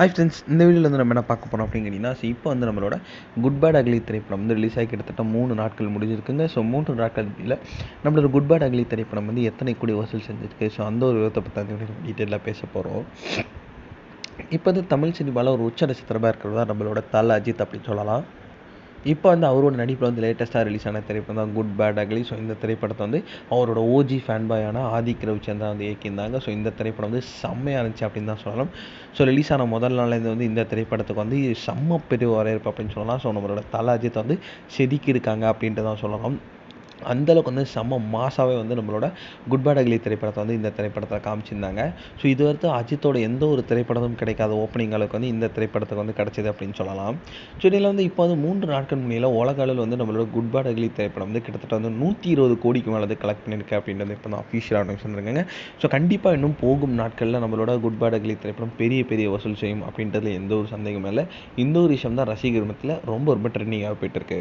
Hi friends, இந்த வீடியோவில் வந்து நம்ம என்ன பார்க்க போகிறோம் அப்படின்னு கேட்டிங்கன்னா, இப்போ வந்து நம்மளோட குட் பேட் அக்லி திரைப்படம் வந்து ரிலீஸ் ஆகி கிட்டத்தட்ட 3 நாட்கள் முடிஞ்சிருக்குங்க. ஸோ 3 நாட்களுக்குள்ள நம்மளோட குட் பேட் அக்லி திரைப்படம் வந்து எத்தனை கோடி வசூல் செஞ்சிருக்கு, ஸோ அந்த ஒரு விதத்தை பற்றி டீட்டெயிலாக பேச போகிறோம். இப்போ வந்து தமிழ் சினிமாவில் ஒரு உச்ச நட்சத்திரமாக இருக்கிறதா நம்மளோட தல அஜித் அப்படின்னு சொல்லலாம். இப்போ வந்து அவரோட நடிப்பில் வந்து லேட்டஸ்ட்டாக ரிலீஸ் ஆன திரைப்படம் தான் குட் பேட் அக்லி. ஸோ இந்த திரைப்படத்தை வந்து அவரோட ஓஜி ஃபேன் பாயான ஆதிக் ரவிச்சந்திரன் வந்து இயக்கியிருந்தாங்க. ஸோ இந்த திரைப்படம் வந்து செம்மையாக இருந்துச்சு அப்படின்னு தான் சொல்லலாம். ஸோ ரிலீஸ் ஆன முதல் நாள்லேருந்து வந்து இந்த திரைப்படத்துக்கு வந்து செம்ம பெரிய வரவேற்பு அப்படின்னு சொல்லலாம். ஸோ நம்மளோட தல அஜித் வந்து செதுக்கி இருக்காங்க அப்படின்ட்டு தான் சொல்லலாம். அந்தளவுக்கு வந்து செம்ம மாசாகவே வந்து நம்மளோட குட் பேட் அக்லி திரைப்படத்தை வந்து இந்த திரைப்படத்தில் காமிச்சிருந்தாங்க. ஸோ இது வரைக்கும் அஜித்தோட எந்த ஒரு திரைப்படமும் கிடைக்காத ஓப்பனிங் அளவுக்கு வந்து இந்த திரைப்படத்துக்கு வந்து கிடச்சிது அப்படின்னு சொல்லலாம். ஸோ இதில் வந்து இப்போ வந்து 3 நாட்கள் முன்னில் உலக அளவில் வந்து நம்மளோட குட் பேட் அக்லி திரைப்படம் வந்து கிட்டத்தட்ட வந்து 120 கோடிக்கு மேலே வந்து கலெக்ட் பண்ணியிருக்கு அப்படின்றது இப்போ தான் அஃபீஷியலாக அனௌன்ஸ் பண்ணிருக்காங்க. ஸோ கண்டிப்பாக இன்னும் போகும் நாட்களில் நம்மளோட குட் பேட் அக்லி திரைப்படம் பெரிய பெரிய வசூல் செய்யும் அப்படின்றதுல எந்த ஒரு சந்தேகமும் இல்லை. இந்த ஒரு விஷயம் தான் ரசிகர் மத்தியில் ரொம்ப ட்ரெண்டிங்காக போயிட்டு இருக்கு.